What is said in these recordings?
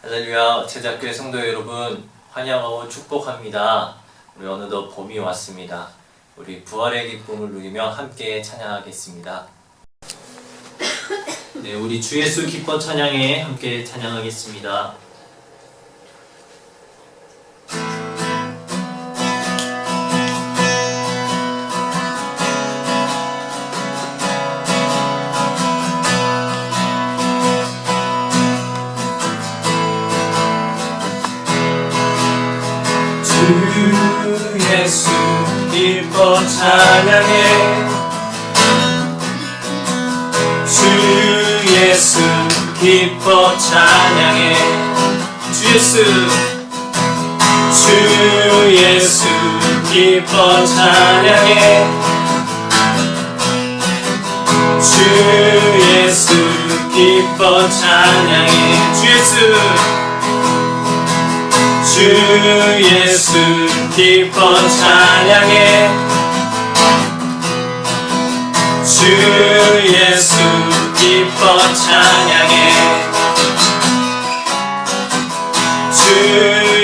할렐루야, 제자교회 성도 여러분, 환영하고 축복합니다. 우리 어느덧 봄이 왔습니다. 우리 부활의 기쁨을 누리며 함께 찬양하겠습니다. 네, 우리 주 예수 기뻐 찬양에 함께 찬양하겠습니다. 주 예수 기뻐 찬양해. 주 예수 기뻐 찬양해. 주 예수 기뻐 찬양해. 주 예수 기뻐 찬양해. 주 예수 기뻐 찬양해. 주 예수 기뻐 찬양해. 주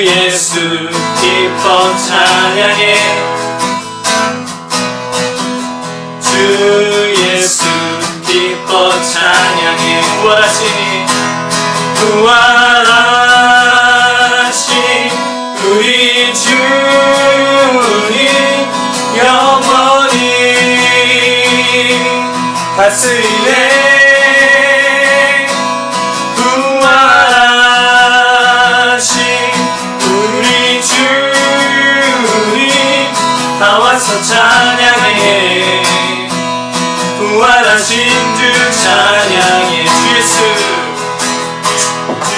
예수 기뻐 찬양해. 주 예수 기뻐 찬양해. 부활하신 우리 주님 영원히 다스리네. 부활하신 우리 주님 다 와서 찬양해. 부활하신 주 찬양해. 주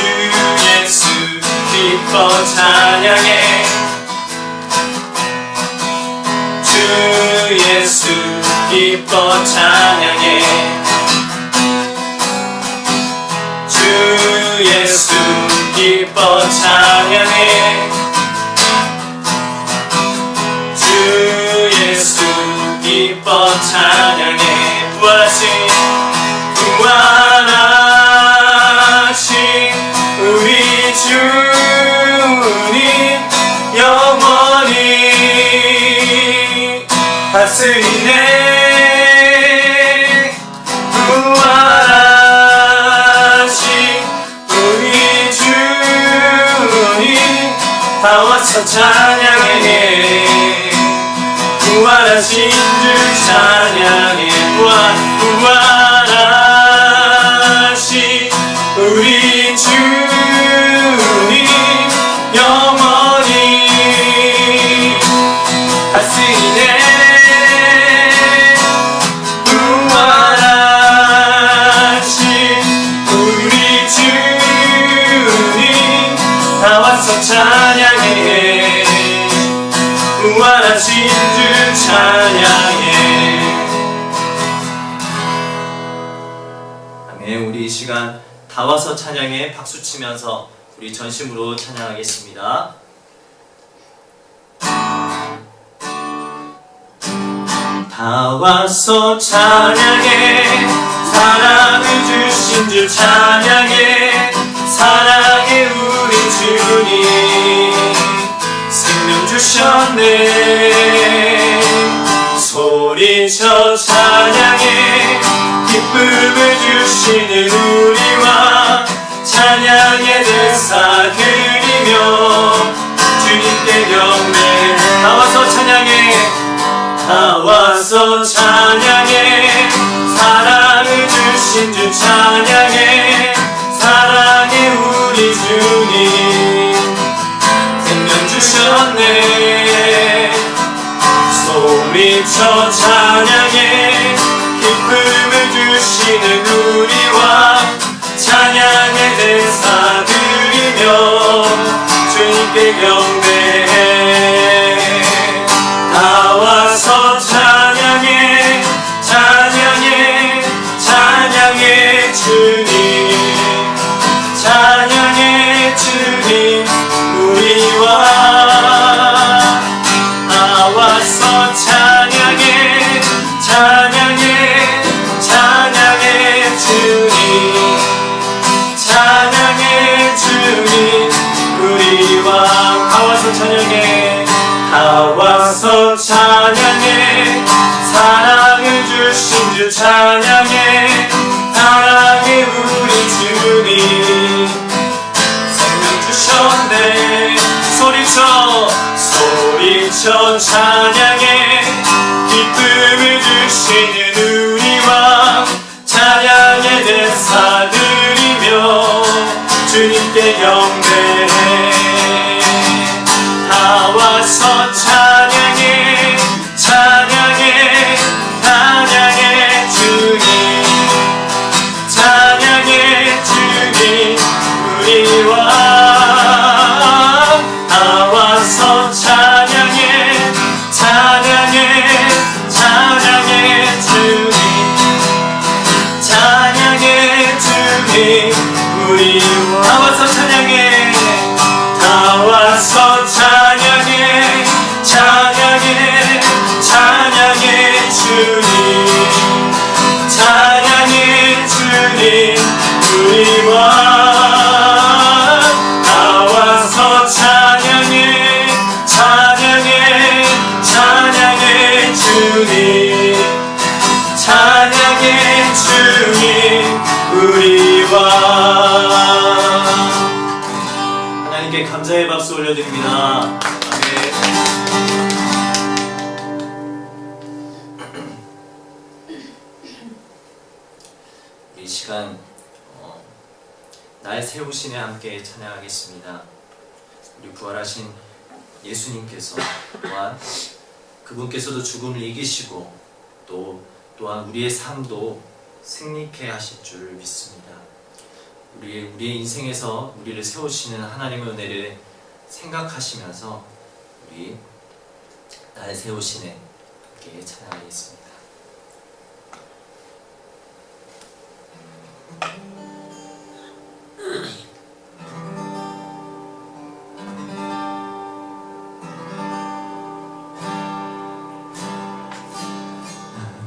예수 기뻐 찬양해. 주 예수 기뻐 찬양해. 주 예수 기뻐 찬양해. 주 예수 기뻐 찬양해. 부활하신 우리 주님 영원히 다스리네. 부활하신 우리 주님 다 와서 찬양해. 부활하신 주 찬양해. 부활하신 우리 주님 영원히 다스리네. 부활하신 우리 주님 다 와서 찬양해. 부활하신 주 찬양해. 아멘. 우리 이 시간 다 와서 찬양해 박수치면서 우리 전심으로 찬양하겠습니다. 다 와서 찬양해. 사랑을 주신 주 찬양해. 사랑해 우리 주님 생명 주셨네. 소리쳐 찬양해. 기쁨을 주시는 우리와 찬양의 대사 드리며 주님께 경배. 다 와서 찬양해. 다 와서 찬양해. 사랑을 주신 주 찬양해. 사랑해 우리 주님 생명 주셨네. 소리쳐 찬양해. 기쁨을 주시는 우리와 찬양의 대사 드리며 주님께 경배해. 다 와서 찬양해. 찬양해. 찬양해 주님. 찬양해 주님 우리와 다 와서 찬양해. 찬양해. 찬양해 주님. 찬양해 주님 주 찬양해 사랑해 우리 주님 생명 주셨네 소리쳐 찬양해 기쁨을 주시는 우리 왕 찬양의 제사 드리며 주님께 경배해 다 와서 찬양해 찬양해 찬양해 주님 찬양해 주님 우리 왕 다 와서 찬양해 찬양해 찬양해 주님 찬양해 주님 우리 다 와서 찬양해 다 와서 찬양해 찬양해 찬양해 주님 찬양해 주님 우리 왕 다 와서 찬양해 찬양해 찬양해 주님 찬양해 주님 우리 왕 하나님께 감사의 박수 올려드립니다. 아멘. 이 시간 날 세우시네 함께 찬양하겠습니다. 우리 부활하신 예수님께서 또한 그분께서도 죽음을 이기시고 또한 우리의 삶도 승리케 하실 줄 믿습니다. 우리의 인생에서 우리를 세우시는 하나님의 은혜를 생각하시면서 우리 날 세우시네 함께 찬양하겠습니다.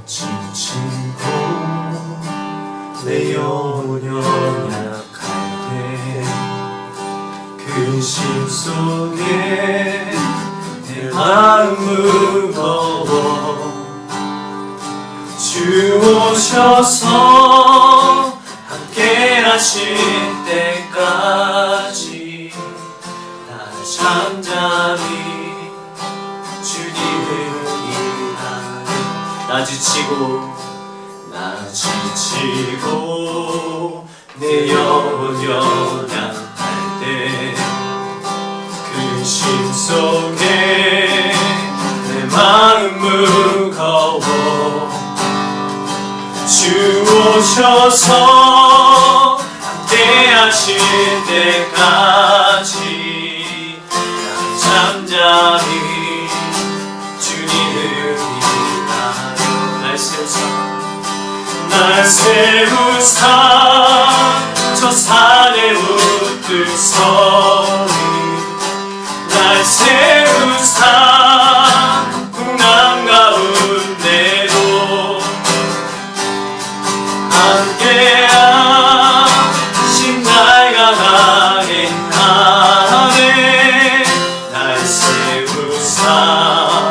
지치고 내 영혼 연약할 때 근심 속에 내 마음 무거워 주 오셔서 함께 하실 때까지 나 잠잠히 주님을 나 지치고 내 영혼 연약할 때 근심 속에 내 마음 무거워 주 오셔서 함께 하실 때까지 나 잠잠히 주님을 날 세우사 저 산에 웃을 서리 날 세우사 풍랑 가운데도 함께하신 날 강하게 하네 날 세우사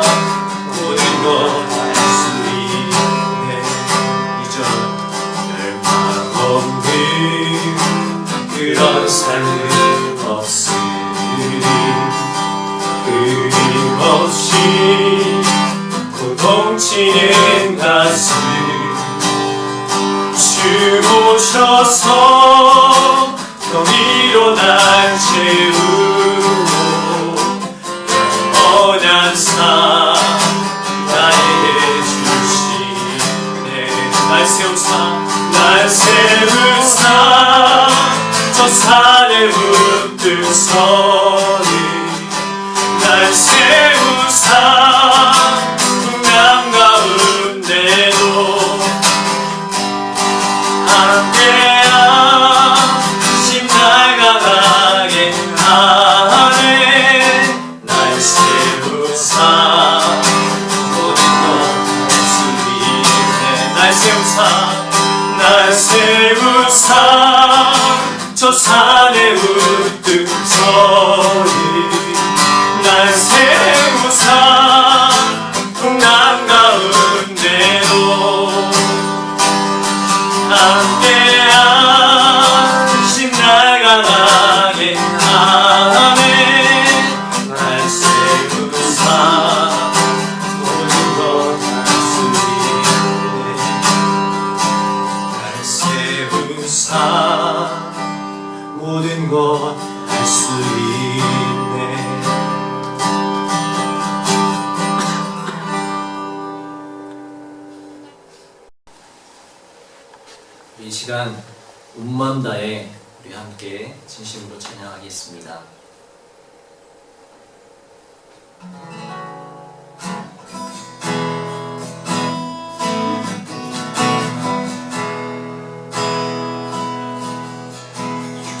모든 것 그런 삶은 없으리 끊임없이 고동치는 가슴 주 오셔서 경이로 날 채우고 영원한 삶 나에게 주시네 날 세우사 저 산에 문득 서리 날 세우사 풍랑 가운데도 함께하신 날 강하게 하네 날 세우사 모든 것 다스리네 날 세우사 저 산에 우뚝 서리 날 세우사 풍랑 가운데도 이 시간 온마음 다해 우리 함께 진심으로 찬양하겠습니다.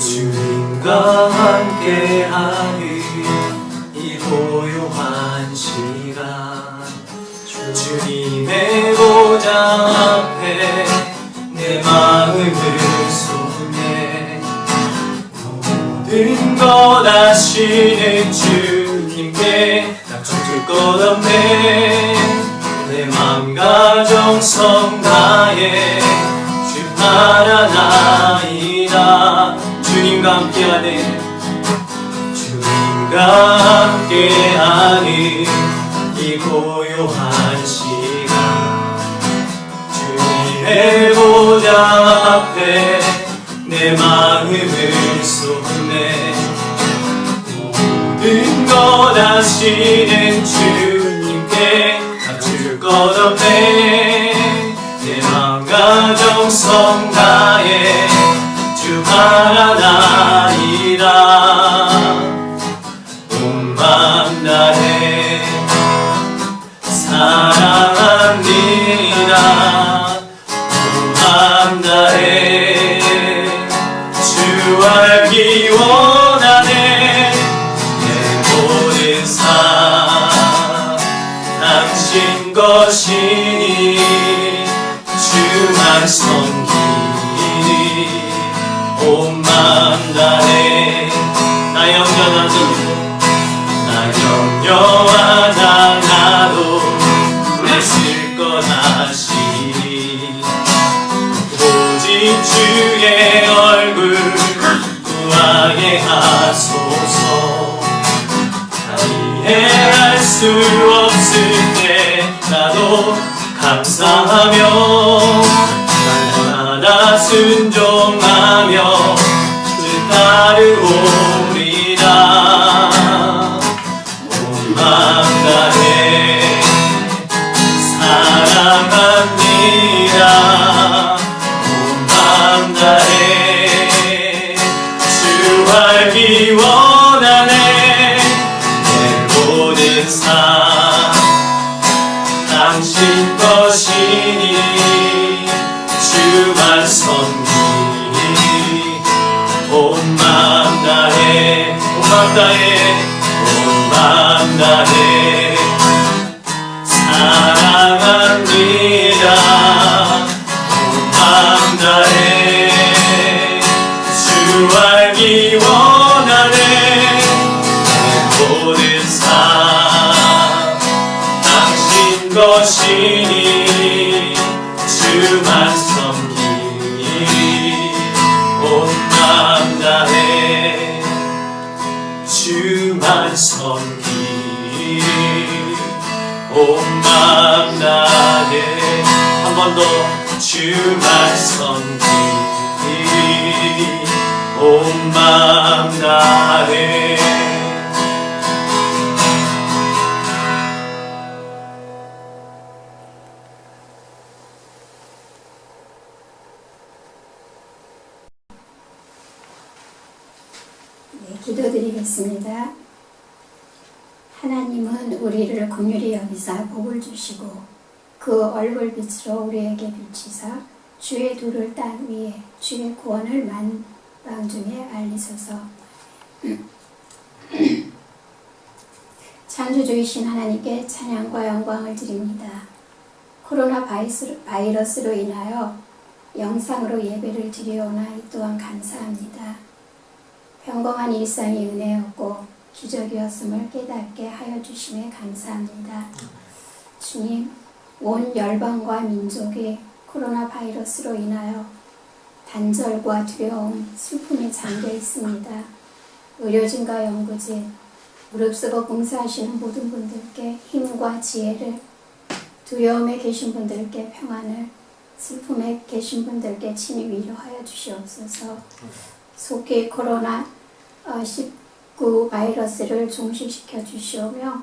주님과 함께하는 이 고요한 시간, 주님의 보좌 앞에 내 마음을 쏟네. 모든 것 아시는 주님께 감출 것 없네. 내 맘과 정성 다해 주 바라나이다. 주님과 함께하는 이 고요한 시간, 주님의 보좌 앞에 내 마음을 쏟네. 모든 것 아시는 주님께 감출 것 없네. 내 마음과 정성 다해 주 바라나이다. 온 맘 다해 사랑합니다. 온 맘 다해 주 알기 원하네. 내 모든 삶 당신 것이니 주만 섬기니. 온 맘 다해 나 염려하자 나도 애쓸 것 아시니. 오직 주의 얼굴 구하게 하소서. 다 이해할 수 없을 때 나도 감사하며 날마다 순종하며 뜻 따르오리라. 온 맘 다해 사랑합니다. 온 맘 다해 주 알기 원하네. 내 모든 삶 당신 것이니 주만 섬기니. 온 맘 다해 온 맘 다해 온 맘 다해 사랑합니다. 온 맘 다해 주 알기 원하네. 내 모든 삶 당신 것이니 주만 섬기니. 온 맘 다해 주만 섬기니. 온 맘 다해 한 번 더 주만 섬기니. 온 맘 다해. 네, 기도드리겠습니다. 하나님은 우리를 긍휼히 여기사 복을 주시고 그 얼굴빛으로 우리에게 비치사 주의 도를 땅 위에 주의 구원을 만방 중에 알리소서. 창조주이신 하나님께 찬양과 영광을 드립니다. 코로나 바이러스로 인하여 영상으로 예배를 드려오나 이 또한 감사합니다. 평범한 일상이 은혜였고 기적이었음을 깨닫게 하여 주심에 감사합니다. 주님, 온 열방과 민족이 코로나 바이러스로 인하여 단절과 두려움, 슬픔에 잠겨 있습니다. 의료진과 연구진, 무릅쓰고 봉사하시는 모든 분들께 힘과 지혜를, 두려움에 계신 분들께 평안을, 슬픔에 계신 분들께 친히 위로하여 주시옵소서. 속히 코로나19 바이러스를 종식시켜 주시오며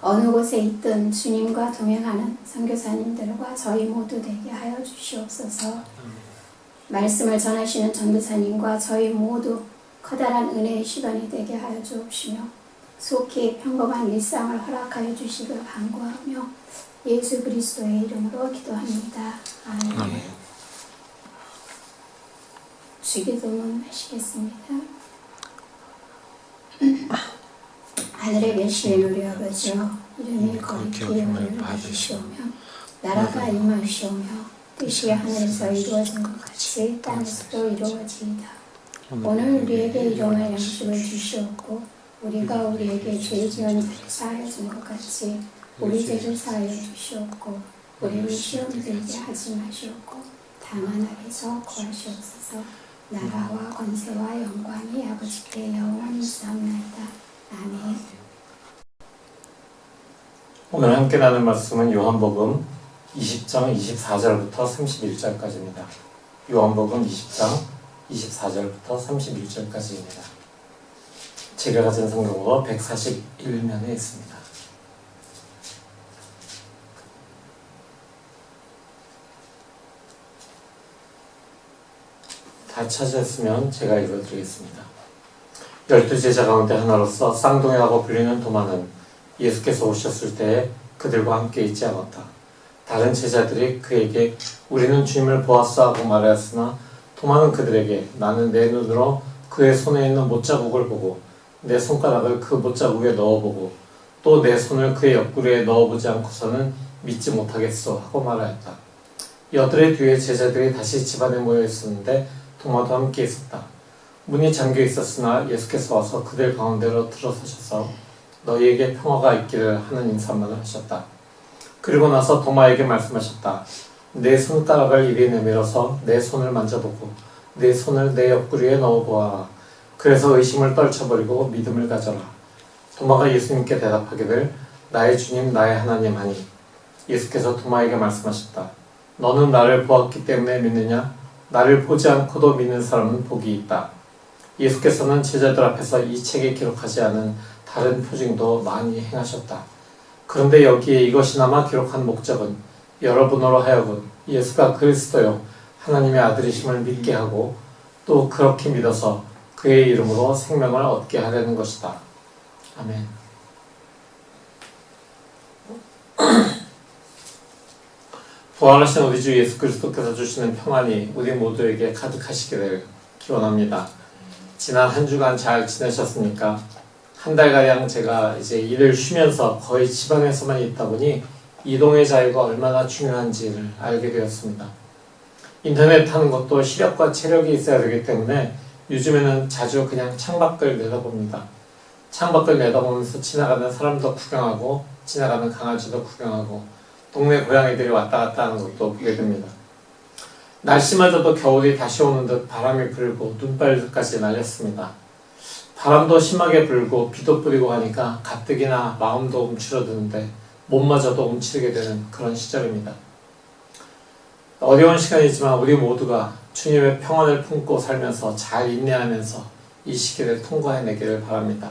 어느 곳에 있든 주님과 동행하는 선교사님들과 저희 모두 되게 하여 주시옵소서. 말씀을 전하시는 전도사님과 저희 모두 커다란 은혜의 시간이 되게 하여 주옵시며 속히 평범한 일상을 허락하여 주시길 간구하며 예수 그리스도의 이름으로 기도합니다. 아멘. 주기도문 하시겠습니다. 하늘에 계신 우리 아버지여, 이름이 거룩히 여김을 받으시오며 나라가 임하시오며 뜻이 하늘에서 이루어진 것 같이 땅에서도 이루어지이다. 오늘 우리에게 일용할 양식을 주시옵고 우리가 우리에게 죄 지은 자를 사하여 준 것 같이 우리 죄를 사하여 주시옵고 우리를 시험 들게 하지 마시옵고 다만 악에서 구하시옵소서. 나라와 권세와 영광이 아버지께 영원히 있사옵나이다. 아멘. 오늘 함께 나눌 말씀은 요한복음 20장 24절부터 31절까지입니다. 요한복음 20장 24절부터 31절까지입니다. 제가 가진 성경으로 141면에 있습니다. 다 찾으셨으면 제가 읽어드리겠습니다. 12제자 가운데 하나로서 쌍둥이라고 불리는 도마는 예수께서 오셨을 때에 그들과 함께 있지 않았다. 다른 제자들이 그에게 우리는 주님을 보았어 하고 말하였으나 도마는 그들에게 나는 내 눈으로 그의 손에 있는 못자국을 보고 내 손가락을 그 못자국에 넣어보고 또 내 손을 그의 옆구리에 넣어보지 않고서는 믿지 못하겠소 하고 말하였다. 여드레 뒤에 제자들이 다시 집안에 모여 있었는데 도마도 함께 있었다. 문이 잠겨 있었으나 예수께서 와서 그들 가운데로 들어서셔서 너희에게 평화가 있기를 하는 인사만을 하셨다. 그리고 나서 도마에게 말씀하셨다. 내 손가락을 이리 내밀어서 내 손을 만져보고 내 손을 내 옆구리에 넣어보아라. 그래서 의심을 떨쳐버리고 믿음을 가져라. 도마가 예수님께 대답하기를 나의 주님 나의 하나님 하니 예수께서 도마에게 말씀하셨다. 너는 나를 보았기 때문에 믿느냐? 나를 보지 않고도 믿는 사람은 복이 있다. 예수께서는 제자들 앞에서 이 책에 기록하지 않은 다른 표징도 많이 행하셨다. 그런데 여기에 이것이나마 기록한 목적은 여러분으로 하여금 예수가 그리스도요 하나님의 아들이심을 믿게 하고 또 그렇게 믿어서 그의 이름으로 생명을 얻게 하려는 것이다. 아멘. 부활하신 우리 주 예수 그리스도께서 주시는 평안이 우리 모두에게 가득하시기를 기원합니다. 지난 한 주간 잘 지내셨습니까? 한 달가량 제가 이제 일을 쉬면서 거의 집안에서만 있다 보니 이동의 자유가 얼마나 중요한지를 알게 되었습니다. 인터넷 하는 것도 시력과 체력이 있어야 되기 때문에 요즘에는 자주 그냥 창밖을 내다봅니다. 창밖을 내다보면서 지나가는 사람도 구경하고 지나가는 강아지도 구경하고 동네 고양이들이 왔다 갔다 하는 것도 보게 됩니다. 날씨마저도 겨울이 다시 오는 듯 바람이 불고 눈발까지 날렸습니다. 바람도 심하게 불고 비도 뿌리고 하니까 가뜩이나 마음도 움츠러드는데 몸마저도 움츠리게 되는 그런 시절입니다. 어려운 시간이지만 우리 모두가 주님의 평안을 품고 살면서 잘 인내하면서 이 시기를 통과해내기를 바랍니다.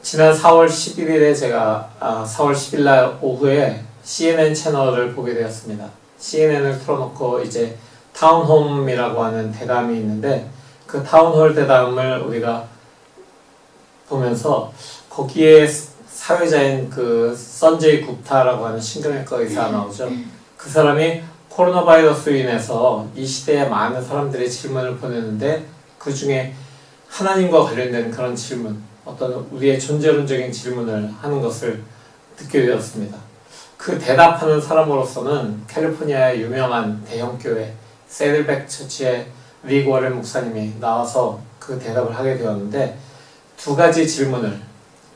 지난 4월 11일에 제가 4월 10일 날 오후에 CNN 채널을 보게 되었습니다. CNN을 틀어놓고 이제 타운홈이라고 하는 대담이 있는데 그 타운홀 대담을 우리가 보면서 거기에 사회자인 그 선제이 굽타라고 하는 신경외과 의사가 나오죠. 그 사람이 코로나 바이러스로 인해서 이 시대에 많은 사람들이 질문을 보내는데 그 중에 하나님과 관련된 그런 질문, 어떤 우리의 존재론적인 질문을 하는 것을 듣게 되었습니다. 그 대답하는 사람으로서는 캘리포니아의 유명한 대형교회 세들백 처치의 릭 워렌 목사님이 나와서 그 대답을 하게 되었는데 두 가지 질문을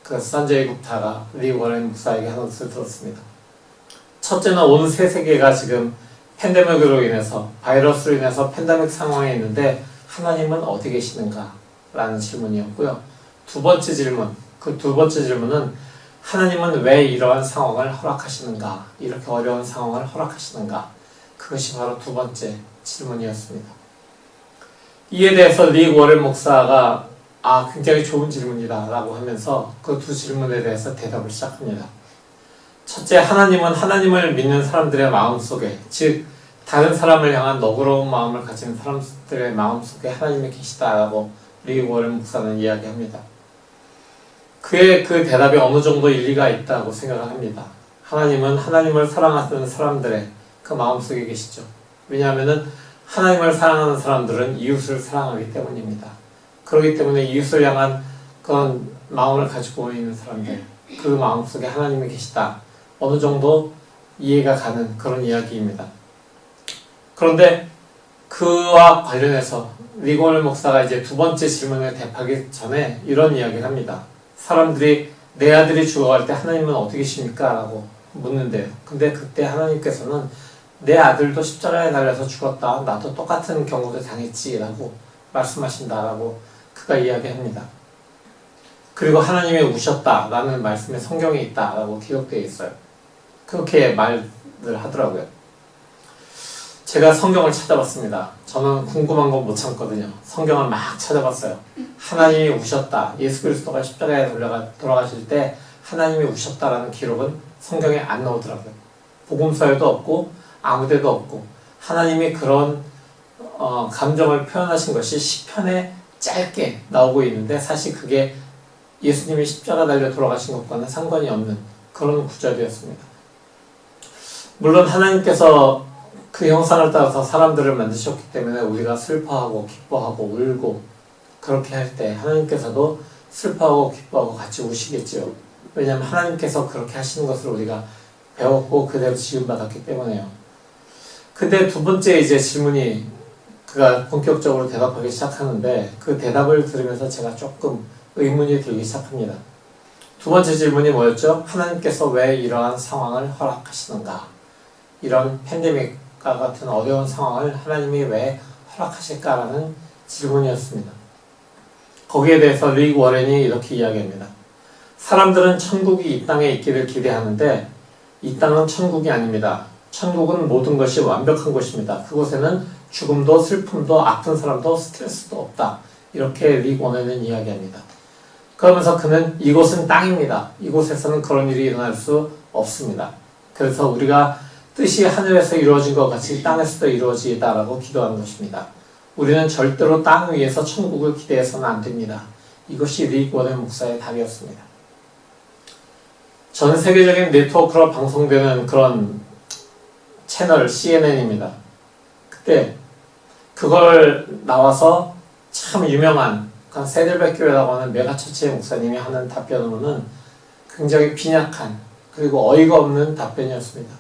그 선제이 굽타가 릭 워렌 목사에게 하는 것을 들었습니다. 첫째는 온 세계가 지금 팬데믹으로 인해서 바이러스로 인해서 팬데믹 상황에 있는데 하나님은 어디 계시는가? 라는 질문이었고요. 두 번째 질문은 하나님은 왜 이러한 상황을 허락하시는가? 이렇게 어려운 상황을 허락하시는가? 그것이 바로 두 번째 질문이었습니다. 이에 대해서 릭 워렌 목사가 굉장히 좋은 질문이다 라고 하면서 그 두 질문에 대해서 대답을 시작합니다. 첫째, 하나님은 하나님을 믿는 사람들의 마음속에, 즉 다른 사람을 향한 너그러운 마음을 가진 사람들의 마음속에 하나님이 계시다라고 리기 워렌 목사는 이야기합니다. 그의 그 대답이 어느 정도 일리가 있다고 생각을 합니다. 하나님은 하나님을 사랑하는 사람들의 그 마음속에 계시죠. 왜냐하면 하나님을 사랑하는 사람들은 이웃을 사랑하기 때문입니다. 그렇기 때문에 이웃을 향한 그런 마음을 가지고 있는 사람들, 그 마음속에 하나님이 계시다. 어느 정도 이해가 가는 그런 이야기입니다. 그런데 그와 관련해서 리고넬 목사가 이제 두 번째 질문을 대답하기 전에 이런 이야기를 합니다. 사람들이 내 아들이 죽어갈 때 하나님은 어떻게 계십니까? 라고 묻는데요. 근데 그때 하나님께서는 내 아들도 십자가에 달려서 죽었다. 나도 똑같은 경우를 당했지. 라고 말씀하신다라고 그가 이야기합니다. 그리고 하나님이 우셨다. 라는 말씀에 성경에 있다. 라고 기록되어 있어요. 그렇게 말을 하더라고요. 제가 성경을 찾아봤습니다. 저는 궁금한 건 못 참거든요. 성경을 막 찾아봤어요. 하나님이 우셨다. 예수 그리스도가 십자가에 돌아가실 때 하나님이 우셨다라는 기록은 성경에 안 나오더라고요. 복음서에도 없고 아무데도 없고 하나님이 그런 감정을 표현하신 것이 시편에 짧게 나오고 있는데 사실 그게 예수님이 십자가 달려 돌아가신 것과는 상관이 없는 그런 구절이었습니다. 물론 하나님께서 그 형상을 따라서 사람들을 만드셨기 때문에 우리가 슬퍼하고 기뻐하고 울고 그렇게 할 때 하나님께서도 슬퍼하고 기뻐하고 같이 우시겠지요. 왜냐하면 하나님께서 그렇게 하시는 것을 우리가 배웠고 그대로 지음받았기 때문에요. 근데 두 번째 이제 질문이 그가 본격적으로 대답하기 시작하는데 그 대답을 들으면서 제가 조금 의문이 들기 시작합니다. 두 번째 질문이 뭐였죠? 하나님께서 왜 이러한 상황을 허락하시는가? 이런 팬데믹과 같은 어려운 상황을 하나님이 왜 허락하실까라는 질문이었습니다. 거기에 대해서 리기 워렌이 이렇게 이야기합니다. 사람들은 천국이 이 땅에 있기를 기대하는데 이 땅은 천국이 아닙니다. 천국은 모든 것이 완벽한 곳입니다. 그곳에는 죽음도 슬픔도 아픈 사람도 스트레스도 없다. 이렇게 리기 워렌은 이야기합니다. 그러면서 그는 이곳은 땅입니다. 이곳에서는 그런 일이 일어날 수 없습니다. 그래서 우리가 뜻이 하늘에서 이루어진 것 같이 땅에서도 이루어지다라고 기도하는 것입니다. 우리는 절대로 땅 위에서 천국을 기대해서는 안 됩니다. 이것이 리기 워렌 목사의 답이었습니다. 전 세계적인 네트워크로 방송되는 그런 채널 CNN입니다. 그때 그걸 나와서 참 유명한 세들백 교회라고 하는 메가처치의 목사님이 하는 답변으로는 굉장히 빈약한 그리고 어이가 없는 답변이었습니다.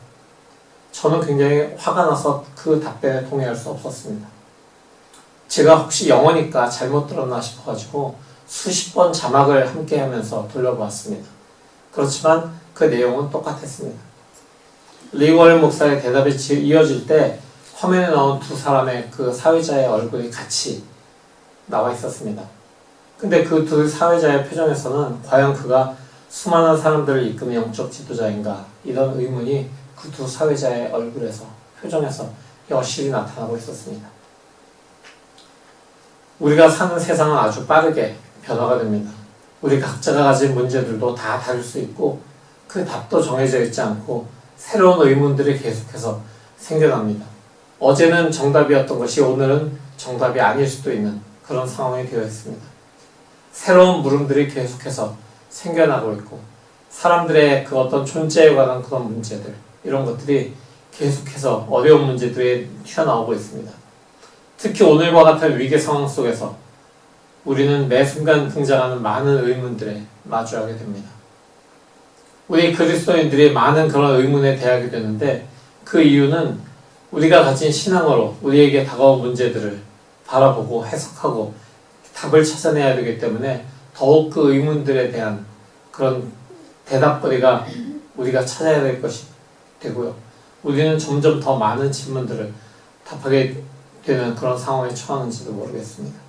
저는 굉장히 화가 나서 그 답변에 동의할 수 없었습니다. 제가 혹시 영어니까 잘못 들었나 싶어가지고 수십 번 자막을 함께 하면서 돌려보았습니다. 그렇지만 그 내용은 똑같았습니다. 리기 워렌 목사의 대답이 이어질 때 화면에 나온 두 사람의 그 사회자의 얼굴이 같이 나와 있었습니다. 근데 그 두 사회자의 표정에서는 과연 그가 수많은 사람들을 이끄는 영적 지도자인가 이런 의문이 그 두 사회자의 얼굴에서 표정에서 여실히 나타나고 있었습니다. 우리가 사는 세상은 아주 빠르게 변화가 됩니다. 우리 각자가 가진 문제들도 다 다를 수 있고 그 답도 정해져 있지 않고 새로운 의문들이 계속해서 생겨납니다. 어제는 정답이었던 것이 오늘은 정답이 아닐 수도 있는 그런 상황이 되어 있습니다. 새로운 물음들이 계속해서 생겨나고 있고 사람들의 그 어떤 존재에 관한 그런 문제들 이런 것들이 계속해서 어려운 문제들이 튀어나오고 있습니다. 특히 오늘과 같은 위기 상황 속에서 우리는 매 순간 등장하는 많은 의문들에 마주하게 됩니다. 우리 그리스도인들이 많은 그런 의문에 대하게 되는데 그 이유는 우리가 가진 신앙으로 우리에게 다가온 문제들을 바라보고 해석하고 답을 찾아내야 되기 때문에 더욱 그 의문들에 대한 그런 대답거리가 우리가 찾아야 될 것이 되고요. 우리는 점점 더 많은 질문들을 답하게 되는 그런 상황에 처하는지도 모르겠습니다.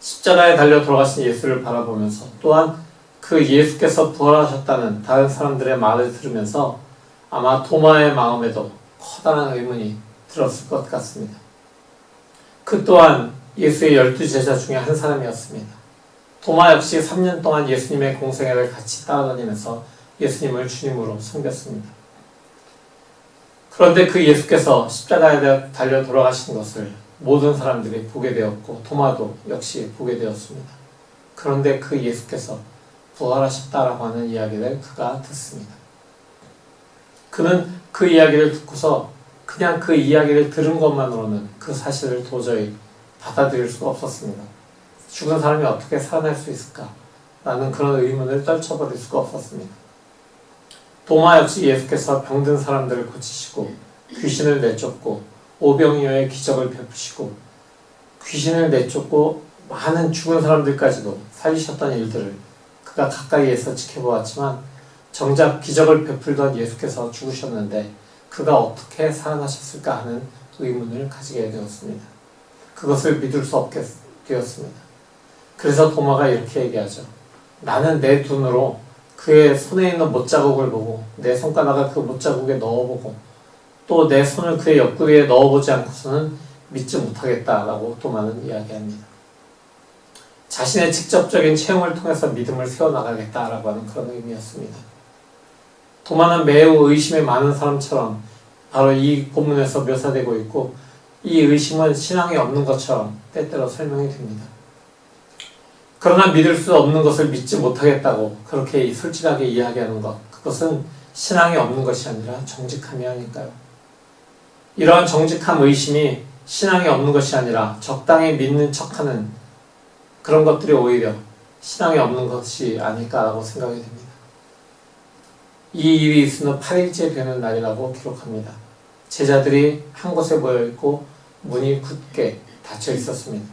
십자가에 달려 돌아가신 예수를 바라보면서 또한 그 예수께서 부활하셨다는 다른 사람들의 말을 들으면서 아마 도마의 마음에도 커다란 의문이 들었을 것 같습니다. 그 또한 예수의 12제자 중에 한 사람이었습니다. 도마 역시 3년 동안 예수님의 공생애를 같이 따라다니면서 예수님을 주님으로 섬겼습니다. 그런데 그 예수께서 십자가에 달려 돌아가신 것을 모든 사람들이 보게 되었고 도마도 역시 보게 되었습니다. 그런데 그 예수께서 부활하셨다라고 하는 이야기를 그가 듣습니다. 그는 그 이야기를 듣고서 그냥 그 이야기를 들은 것만으로는 그 사실을 도저히 받아들일 수가 없었습니다. 죽은 사람이 어떻게 살아날 수 있을까? 라는 그런 의문을 떨쳐버릴 수가 없었습니다. 도마 역시 예수께서 병든 사람들을 고치시고 귀신을 내쫓고 오병이어의 기적을 베푸시고 귀신을 내쫓고 많은 죽은 사람들까지도 살리셨던 일들을 그가 가까이에서 지켜보았지만 정작 기적을 베풀던 예수께서 죽으셨는데 그가 어떻게 살아나셨을까 하는 의문을 가지게 되었습니다. 그것을 믿을 수 없게 되었습니다. 그래서 도마가 이렇게 얘기하죠. 나는 내 눈으로 그의 손에 있는 못자국을 보고 내 손가락을 그 못자국에 넣어보고 또 내 손을 그의 옆구리에 넣어보지 않고서는 믿지 못하겠다라고 도마는 이야기합니다. 자신의 직접적인 체험을 통해서 믿음을 세워나가겠다라고 하는 그런 의미였습니다. 도마는 매우 의심이 많은 사람처럼 바로 이 본문에서 묘사되고 있고 이 의심은 신앙이 없는 것처럼 때때로 설명이 됩니다. 그러나 믿을 수 없는 것을 믿지 못하겠다고 그렇게 솔직하게 이야기하는 것, 그것은 신앙이 없는 것이 아니라 정직함이 아닐까요? 이러한 정직한 의심이 신앙이 없는 것이 아니라 적당히 믿는 척하는 그런 것들이 오히려 신앙이 없는 것이 아닐까라고 생각이 됩니다. 이 일이 있으면 8일째 되는 날이라고 기록합니다. 제자들이 한 곳에 모여있고 문이 굳게 닫혀 있었습니다.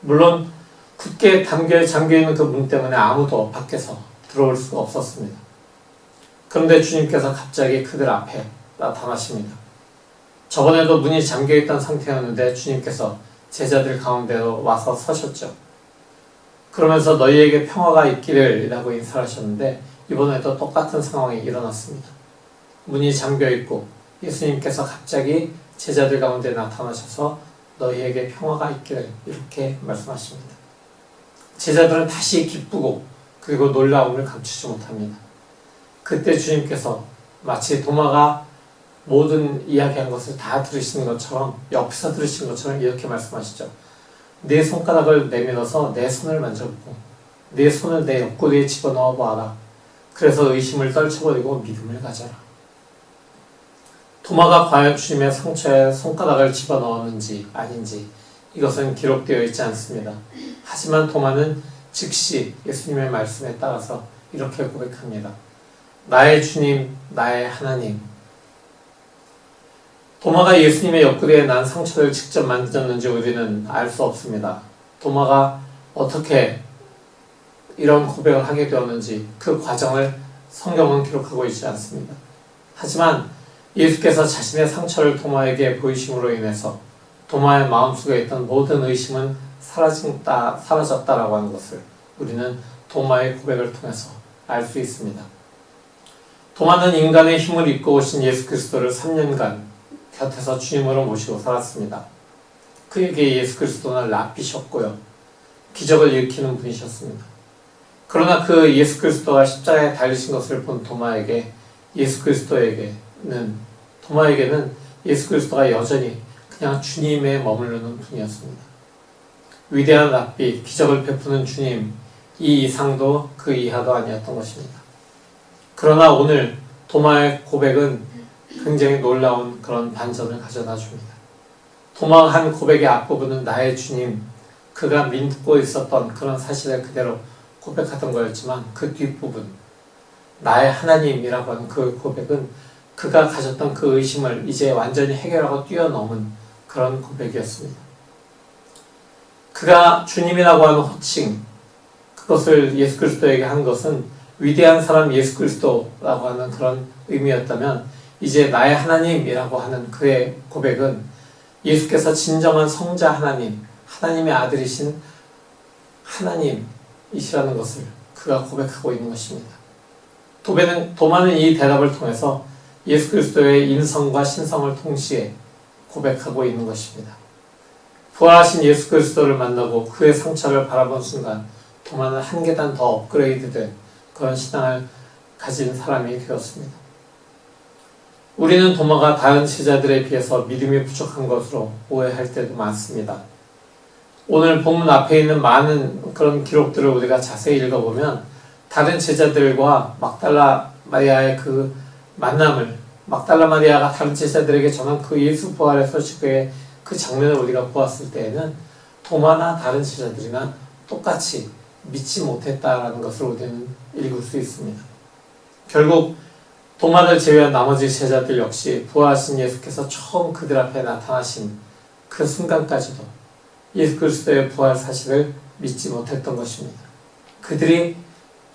물론 굳게 잠겨있는 그 문 때문에 아무도 밖에서 들어올 수가 없었습니다. 그런데 주님께서 갑자기 그들 앞에 나타나십니다. 저번에도 문이 잠겨있던 상태였는데 주님께서 제자들 가운데로 와서 서셨죠. 그러면서 너희에게 평화가 있기를 라고 인사하셨는데 이번에도 똑같은 상황이 일어났습니다. 문이 잠겨있고 예수님께서 갑자기 제자들 가운데 나타나셔서 너희에게 평화가 있기를 이렇게 말씀하십니다. 제자들은 다시 기쁘고 그리고 놀라움을 감추지 못합니다. 그때 주님께서 마치 도마가 모든 이야기한 것을 다 들으시는 것처럼 옆에서 들으시는 것처럼 이렇게 말씀하시죠. 내 손가락을 내밀어서 내 손을 만져보고 내 손을 내 옆구리에 집어넣어 보아라. 그래서 의심을 떨쳐버리고 믿음을 가져라. 도마가 과연 주님의 상처에 손가락을 집어넣었는지 아닌지 이것은 기록되어 있지 않습니다. 하지만 도마는 즉시 예수님의 말씀에 따라서 이렇게 고백합니다. 나의 주님, 나의 하나님. 도마가 예수님의 옆구리에 난 상처를 직접 만졌는지 우리는 알 수 없습니다. 도마가 어떻게 이런 고백을 하게 되었는지 그 과정을 성경은 기록하고 있지 않습니다. 하지만 예수께서 자신의 상처를 도마에게 보이심으로 인해서 도마의 마음속에 있던 모든 의심은 사라졌다라고 하는 것을 우리는 도마의 고백을 통해서 알 수 있습니다. 도마는 인간의 힘을 입고 오신 예수 그리스도를 3년간 곁에서 주님으로 모시고 살았습니다. 그에게 예수 그리스도는 랍비셨고요. 기적을 일으키는 분이셨습니다. 그러나 그 예수 그리스도가 십자가에 달리신 것을 본 도마에게는 예수 그리스도가 여전히 그냥 주님에 머무르는 분이었습니다. 위대한 랍비, 기적을 베푸는 주님, 이 이상도 그 이하도 아니었던 것입니다. 그러나 오늘 도마의 고백은 굉장히 놀라운 그런 반전을 가져다 줍니다. 도마의 한 고백의 앞부분은 나의 주님, 그가 믿고 있었던 그런 사실을 그대로 고백하던 거였지만 그 뒷부분, 나의 하나님이라고 하는 그 고백은 그가 가졌던 그 의심을 이제 완전히 해결하고 뛰어넘은 그런 고백이었습니다. 그가 주님이라고 하는 호칭, 그것을 예수 그리스도에게 한 것은 위대한 사람 예수 그리스도라고 하는 그런 의미였다면 이제 나의 하나님이라고 하는 그의 고백은 예수께서 진정한 성자 하나님, 하나님의 아들이신 하나님이시라는 것을 그가 고백하고 있는 것입니다. 도마는 이 대답을 통해서 예수 그리스도의 인성과 신성을 동시에 고백하고 있는 것입니다. 부활하신 예수 그리스도를 만나고 그의 상처를 바라본 순간 도마는 한 계단 더 업그레이드된 그런 신앙을 가진 사람이 되었습니다. 우리는 도마가 다른 제자들에 비해서 믿음이 부족한 것으로 오해할 때도 많습니다. 오늘 본문 앞에 있는 많은 그런 기록들을 우리가 자세히 읽어보면 다른 제자들과 막달라 마리아의 그 만남을, 막달라 마리아가 다른 제자들에게 전한 그 예수 부활의 소식의 그 장면을 우리가 보았을 때에는 도마나 다른 제자들이나 똑같이 믿지 못했다라는 것을 우리는 읽을 수 있습니다. 결국 도마를 제외한 나머지 제자들 역시 부활하신 예수께서 처음 그들 앞에 나타나신 그 순간까지도 예수 그리스도의 부활 사실을 믿지 못했던 것입니다. 그들이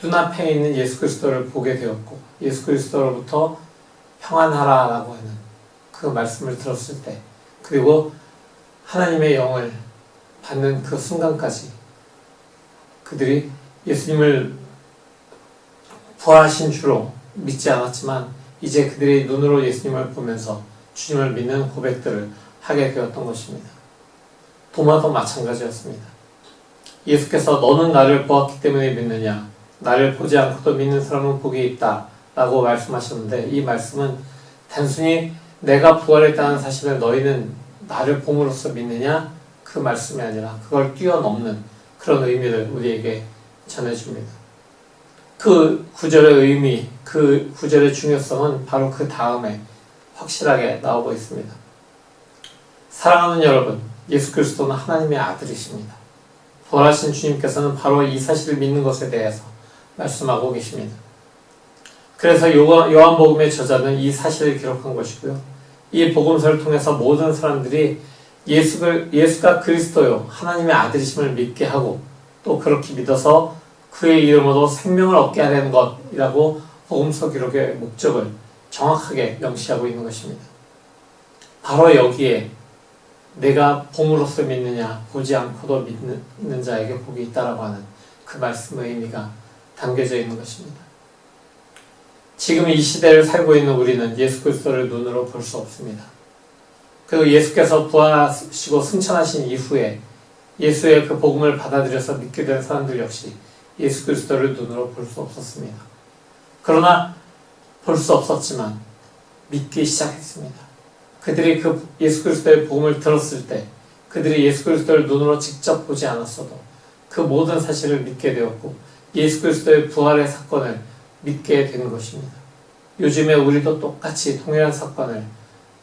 눈앞에 있는 예수 그리스도를 보게 되었고 예수 그리스도로부터 평안하라라고 하는 그 말씀을 들었을 때, 그리고 하나님의 영을 받는 그 순간까지 그들이 예수님을 부활하신 주로 믿지 않았지만 이제 그들이 눈으로 예수님을 보면서 주님을 믿는 고백들을 하게 되었던 것입니다. 도마도 마찬가지였습니다. 예수께서 너는 나를 보았기 때문에 믿느냐, 나를 보지 않고도 믿는 사람은 복이 있다 라고 말씀하셨는데, 이 말씀은 단순히 내가 부활했다는 사실을 너희는 나를 봄으로써 믿느냐 그 말씀이 아니라 그걸 뛰어넘는 그런 의미를 우리에게 전해줍니다. 그 구절의 의미, 그 구절의 중요성은 바로 그 다음에 확실하게 나오고 있습니다. 사랑하는 여러분, 예수 그리스도는 하나님의 아들이십니다. 부활하신 주님께서는 바로 이 사실을 믿는 것에 대해서 말씀하고 계십니다. 그래서 요한복음의 저자는 이 사실을 기록한 것이고요. 이 복음서를 통해서 모든 사람들이 예수가 그리스도요, 하나님의 아들이심을 믿게 하고 또 그렇게 믿어서 그의 이름으로 생명을 얻게 하려는 것이라고 복음서 기록의 목적을 정확하게 명시하고 있는 것입니다. 바로 여기에 내가 봄으로써 믿느냐, 보지 않고도 믿는 자에게 복이 있다라고 하는 그 말씀의 의미가 담겨져 있는 것입니다. 지금 이 시대를 살고 있는 우리는 예수 그리스도를 눈으로 볼 수 없습니다. 그리고 예수께서 부활하시고 승천하신 이후에 예수의 그 복음을 받아들여서 믿게 된 사람들 역시 예수 그리스도를 눈으로 볼 수 없었습니다. 그러나 볼 수 없었지만 믿기 시작했습니다. 그들이 그 예수 그리스도의 복음을 들었을 때 그들이 예수 그리스도를 눈으로 직접 보지 않았어도 그 모든 사실을 믿게 되었고 예수 그리스도의 부활의 사건을 믿게 되는 것입니다. 요즘에 우리도 똑같이 동일한 사건을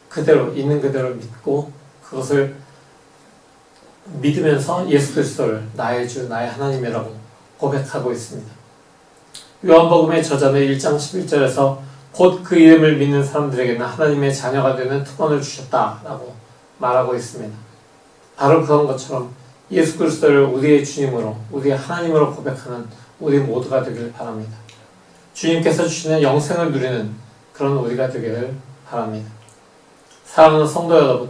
그대로 있는 그대로 믿고 그것을 믿으면서 예수 그리스도를 나의 주, 나의 하나님이라고 고백하고 있습니다. 요한복음의 저자는 1장 11절에서 곧 그 이름을 믿는 사람들에게는 하나님의 자녀가 되는 특권을 주셨다라고 말하고 있습니다. 바로 그런 것처럼 예수 그리스도를 우리의 주님으로, 우리의 하나님으로 고백하는 우리 모두가 되기를 바랍니다. 주님께서 주시는 영생을 누리는 그런 우리가 되기를 바랍니다. 사랑하는 성도 여러분,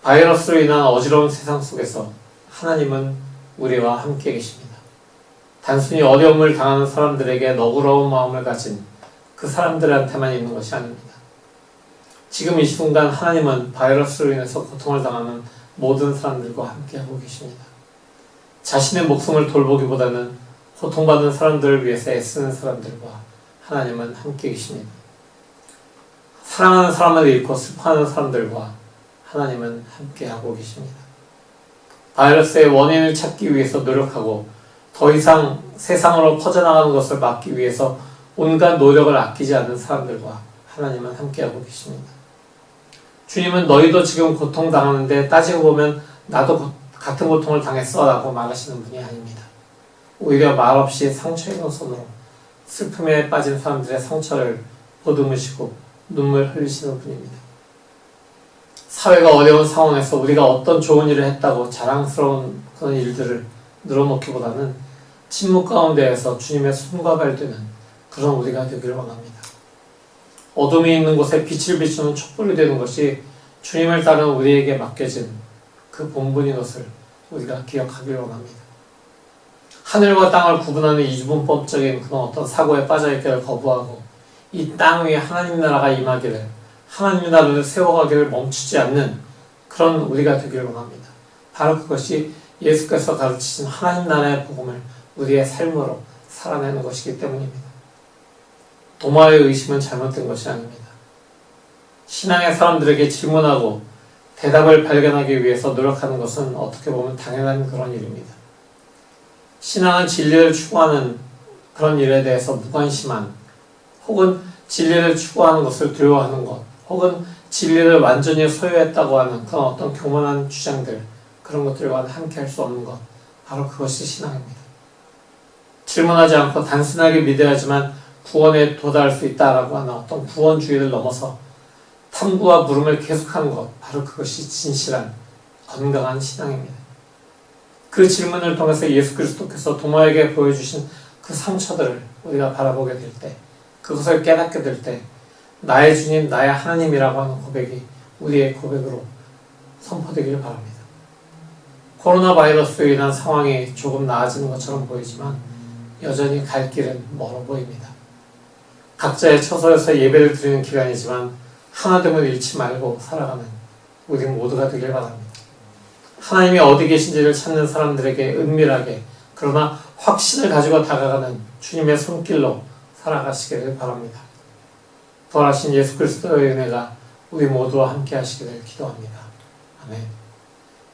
바이러스로 인한 어지러운 세상 속에서 하나님은 우리와 함께 계십니다. 단순히 어려움을 당하는 사람들에게 너그러운 마음을 가진 그 사람들한테만 있는 것이 아닙니다. 지금 이 순간 하나님은 바이러스로 인해서 고통을 당하는 모든 사람들과 함께하고 계십니다. 자신의 목숨을 돌보기보다는 고통받는 사람들을 위해서 애쓰는 사람들과 하나님은 함께 계십니다. 사랑하는 사람을 잃고 슬퍼하는 사람들과 하나님은 함께하고 계십니다. 바이러스의 원인을 찾기 위해서 노력하고 더 이상 세상으로 퍼져나가는 것을 막기 위해서 온갖 노력을 아끼지 않는 사람들과 하나님은 함께하고 계십니다. 주님은 너희도 지금 고통당하는데 따지고 보면 나도 같은 고통을 당했어 라고 말하시는 분이 아닙니다. 오히려 말없이 상처 입은 손으로 슬픔에 빠진 사람들의 상처를 보듬으시고 눈물 흘리시는 분입니다. 사회가 어려운 상황에서 우리가 어떤 좋은 일을 했다고 자랑스러운 그런 일들을 늘어놓기보다는 침묵 가운데에서 주님의 손과 발 되는 그런 우리가 되기를 원합니다. 어둠이 있는 곳에 빛을 비추는 촛불이 되는 것이 주님을 따르는 우리에게 맡겨진 그 본분인 것을 우리가 기억하기를 원합니다. 하늘과 땅을 구분하는 이중법적인 그런 어떤 사고에 빠져있기를 거부하고 이 땅 위에 하나님 나라가 임하기를, 하나님 나라를 세워가기를 멈추지 않는 그런 우리가 되기를 원합니다. 바로 그것이 예수께서 가르치신 하나님 나라의 복음을 우리의 삶으로 살아내는 것이기 때문입니다. 도마의 의심은 잘못된 것이 아닙니다. 신앙의 사람들에게 질문하고 대답을 발견하기 위해서 노력하는 것은 어떻게 보면 당연한 그런 일입니다. 신앙은 진리를 추구하는 그런 일에 대해서 무관심한, 혹은 진리를 추구하는 것을 두려워하는 것, 혹은 진리를 완전히 소유했다고 하는 그런 어떤 교만한 주장들, 그런 것들과 함께 할 수 없는 것, 바로 그것이 신앙입니다. 질문하지 않고 단순하게 믿어야지만 구원에 도달할 수 있다라고 하는 어떤 구원주의를 넘어서 탐구와 물음을 계속하는 것, 바로 그것이 진실한 건강한 신앙입니다. 그 질문을 통해서 예수 그리스도께서 도마에게 보여주신 그 상처들을 우리가 바라보게 될 때, 그것을 깨닫게 될 때 나의 주님, 나의 하나님이라고 하는 고백이 우리의 고백으로 선포되기를 바랍니다. 코로나 바이러스로 인한 상황이 조금 나아지는 것처럼 보이지만 여전히 갈 길은 멀어 보입니다. 각자의 처소에서 예배를 드리는 기간이지만 하나됨을 잃지 말고 살아가는 우리 모두가 되길 바랍니다. 하나님이 어디 계신지를 찾는 사람들에게 은밀하게 그러나 확신을 가지고 다가가는 주님의 손길로 살아가시기를 바랍니다. 부활하신 예수 그리스도의 은혜가 우리 모두와 함께 하시기를 기도합니다. 아멘.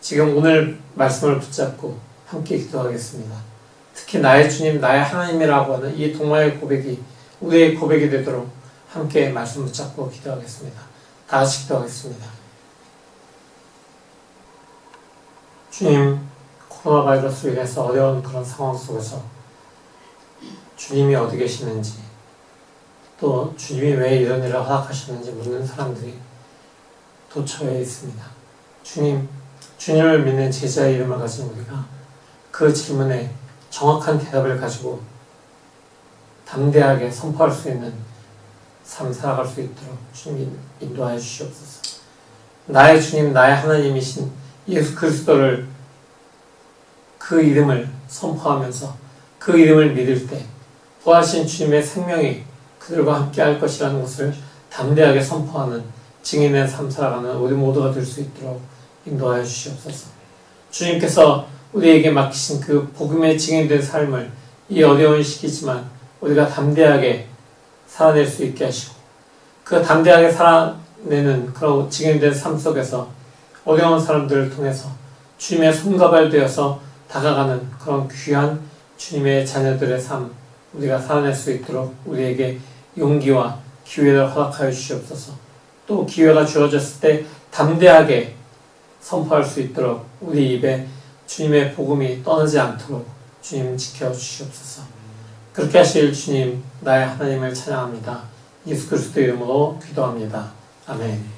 지금 오늘 말씀을 붙잡고 함께 기도하겠습니다. 특히 나의 주님, 나의 하나님이라고 하는 이 동화의 고백이 우리의 고백이 되도록 함께 말씀 붙잡고 기도하겠습니다. 다 같이 기도하겠습니다. 주님, 코로나 바이러스로 인해서 어려운 그런 상황 속에서 주님이 어디 계시는지, 또 주님이 왜 이런 일을 허락하셨는지 묻는 사람들이 도처에 있습니다. 주님, 주님을 믿는 제자의 이름을 가진 우리가 그 질문에 정확한 대답을 가지고 담대하게 선포할 수 있는 삶 살아갈 수 있도록 주님이 인도하여 주시옵소서. 나의 주님, 나의 하나님이신 예수 그리스도를, 그 이름을 선포하면서 그 이름을 믿을 때 부활하신 주님의 생명이 그들과 함께 할 것이라는 것을 담대하게 선포하는 증인의 삶 살아가는 우리 모두가 될 수 있도록 인도하여 주시옵소서. 주님께서 우리에게 맡기신 그 복음의 증인된 삶을 이 어려운 시기지만 우리가 담대하게 살아낼 수 있게 하시고, 그 담대하게 살아내는 그런 증인된 삶 속에서 어려운 사람들을 통해서 주님의 손가발 되어서 다가가는 그런 귀한 주님의 자녀들의 삶 우리가 살아낼 수 있도록 우리에게 용기와 기회를 허락하여 주시옵소서. 또 기회가 주어졌을 때 담대하게 선포할 수 있도록 우리 입에 주님의 복음이 떠나지 않도록 주님 지켜주시옵소서. 그렇게 하실 주님, 나의 하나님을 찬양합니다. 예수 그리스도 이름으로 기도합니다. 아멘.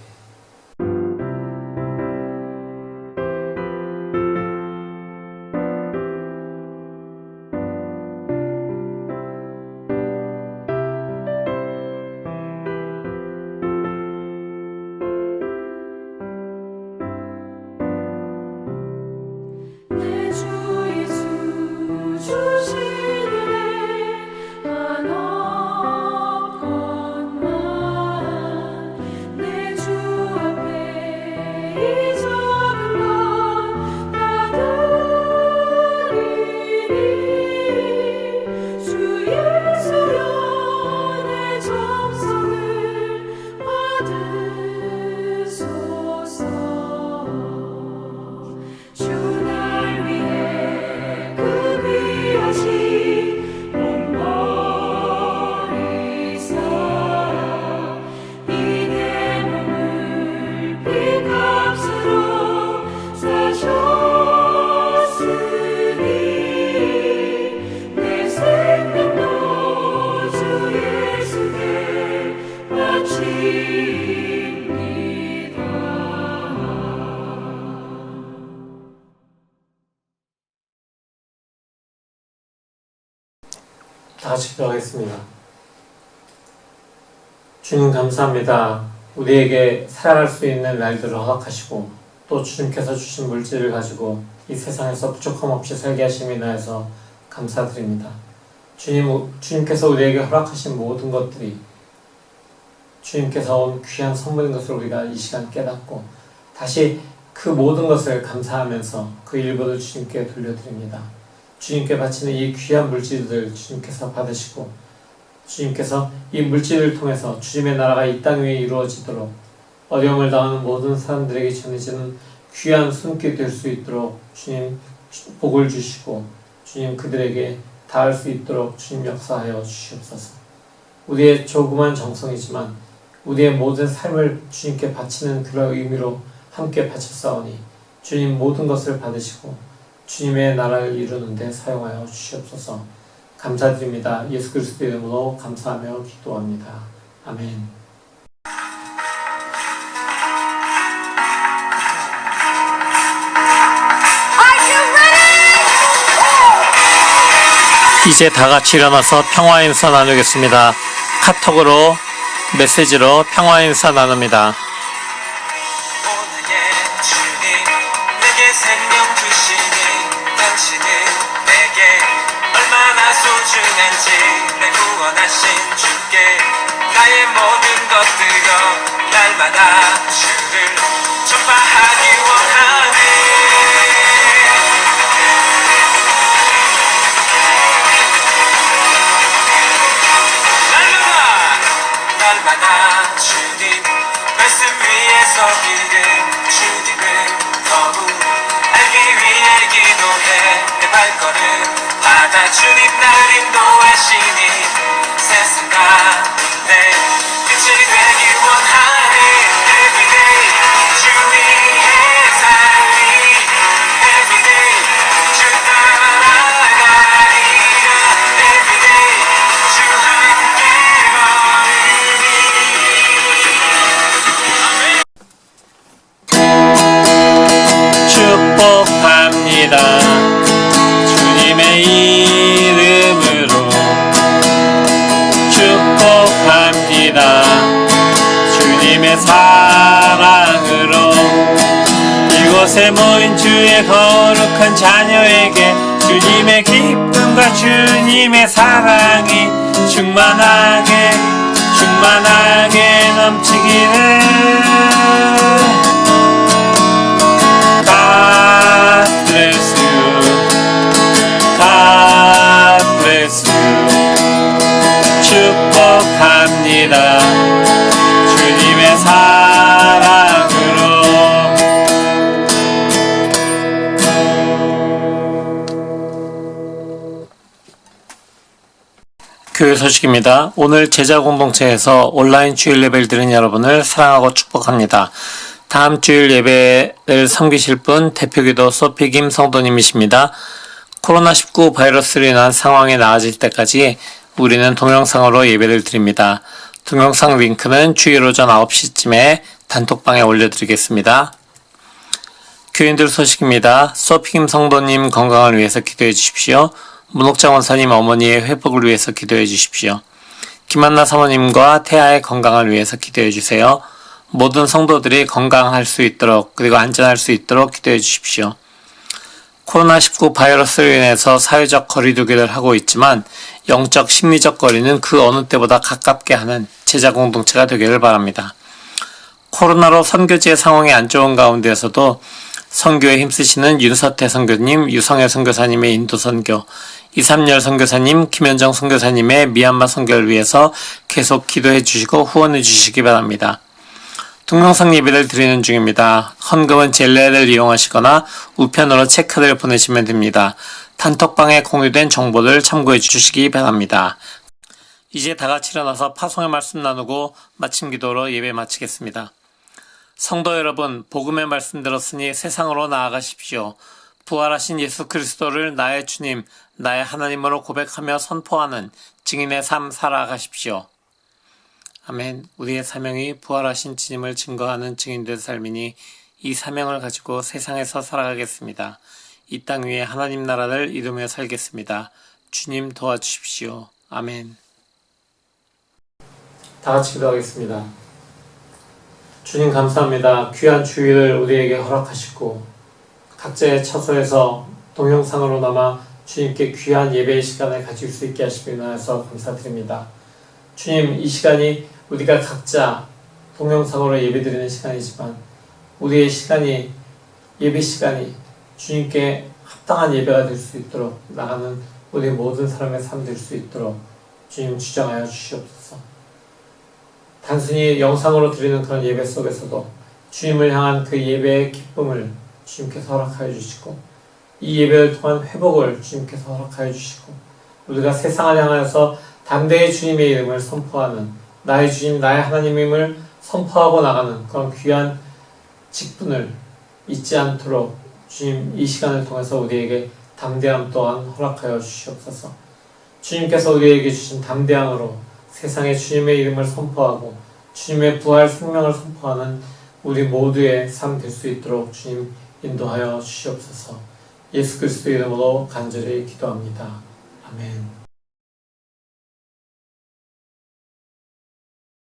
다 같이 기도하겠습니다. 주님 감사합니다. 우리에게 살아갈 수 있는 날들을 허락하시고 또 주님께서 주신 물질을 가지고 이 세상에서 부족함 없이 살게 하심에 인하여서 감사드립니다. 주님께서 우리에게 허락하신 모든 것들이 주님께서 온 귀한 선물인 것을 우리가 이 시간 깨닫고 다시 그 모든 것을 감사하면서 그 일부를 주님께 돌려드립니다. 주님께 바치는 이 귀한 물질들 주님께서 받으시고 주님께서 이 물질을 통해서 주님의 나라가 이 땅 위에 이루어지도록 어려움을 당하는 모든 사람들에게 전해지는 귀한 손길이 될 수 있도록 주님 복을 주시고 주님 그들에게 닿을 수 있도록 주님 역사하여 주시옵소서. 우리의 조그만 정성이지만 우리의 모든 삶을 주님께 바치는 그런 의미로 함께 바쳤사오니 주님 모든 것을 받으시고 주님의 나라를 이루는 데 사용하여 주시옵소서. 감사드립니다. 예수 그리스도의 이름으로 감사하며 기도합니다. 아멘. 이제 다 같이 일어나서 평화 인사 나누겠습니다. 카톡으로 메시지로 평화 인사 나눕니다. 오늘의 주님 내게 생명 주시니 당신은 내게 얼마나 소중한지 내 구원하신 주께 나의 모든 것들여 날마다 주를 전파하기 원하네. 날마다 주님 말씀 위에 서기는 주님을 더욱 알기 위해 기도해 내 발걸음 바다 주님 날 인도하시니 세상 가운데 빛이 되기 원하네. Everyday 주 위에 살리 Everyday 주 따라가리라 Everyday 주 함께 축복합니다. 주님의 이름으로 축복합니다. 주님의 사랑으로 이곳에 모인 주의 거룩한 자녀에게 주님의 기쁨과 주님의 사랑이 충만하게 넘치기를. God bless you. God bless you. 축복합니다. 주님의 사랑으로. 교회 소식입니다. 오늘 제자 공동체에서 온라인 주일 예배를 드린 여러분을 사랑하고 축복합니다. 다음 주일 예배를 섬기실 분 대표기도 소피 김 성도님이십니다. 코로나19 바이러스로 인한 상황이 나아질 때까지 우리는 동영상으로 예배를 드립니다. 동영상 링크는 주일 오전 9시쯤에 단톡방에 올려드리겠습니다. 교인들 소식입니다. 소피 김 성도님 건강을 위해서 기도해 주십시오. 문옥장 원사님 어머니의 회복을 위해서 기도해 주십시오. 김한나 사모님과 태아의 건강을 위해서 기도해 주세요. 모든 성도들이 건강할 수 있도록 그리고 안전할 수 있도록 기도해 주십시오. 코로나19 바이러스로 인해서 사회적 거리두기를 하고 있지만 영적 심리적 거리는 그 어느 때보다 가깝게 하는 제자 공동체가 되기를 바랍니다. 코로나로 선교지의 상황이 안 좋은 가운데에서도 선교에 힘쓰시는 윤서태 선교님, 유성애 선교사님의 인도 선교, 이삼열 선교사님, 김현정 선교사님의 미얀마 선교를 위해서 계속 기도해 주시고 후원해 주시기 바랍니다. 동영상 예배를 드리는 중입니다. 헌금은 젤레를 이용하시거나 우편으로 체크를 보내시면 됩니다. 단톡방에 공유된 정보를 참고해 주시기 바랍니다. 이제 다같이 일어나서 파송의 말씀 나누고 마침 기도로 예배 마치겠습니다. 성도 여러분, 복음의 말씀 들었으니 세상으로 나아가십시오. 부활하신 예수 그리스도를 나의 주님, 나의 하나님으로 고백하며 선포하는 증인의 삶 살아가십시오. 아멘. 우리의 사명이 부활하신 주님을 증거하는 증인된 삶이니 이 사명을 가지고 세상에서 살아가겠습니다. 이 땅 위에 하나님 나라를 이루며 살겠습니다. 주님 도와주십시오. 아멘. 다 같이 기도하겠습니다. 주님 감사합니다. 귀한 주일을 우리에게 허락하시고 각자의 처소에서 동영상으로나마 주님께 귀한 예배의 시간을 가질 수 있게 하시기 위해서 감사드립니다. 주님, 이 시간이 우리가 각자 동영상으로 예배드리는 시간이지만 우리의 시간이 예배 시간이 주님께 합당한 예배가 될 수 있도록 나가는 우리 모든 사람의 삶 될 수 있도록 주님 주장하여 주시옵소서. 단순히 영상으로 드리는 그런 예배 속에서도 주님을 향한 그 예배의 기쁨을 주님께서 허락하여 주시고 이 예배를 통한 회복을 주님께서 허락하여 주시고 우리가 세상을 향하여서 담대히 주님의 이름을 선포하는 나의 주님 나의 하나님임을 선포하고 나가는 그런 귀한 직분을 잊지 않도록 주님 이 시간을 통해서 우리에게 담대함 또한 허락하여 주시옵소서. 주님께서 우리에게 주신 담대함으로 세상에 주님의 이름을 선포하고 주님의 부활 생명을 선포하는 우리 모두의 삶 될 수 있도록 주님 인도하여 주시옵소서. 예수 그리스도 이름으로 간절히 기도합니다. 아멘.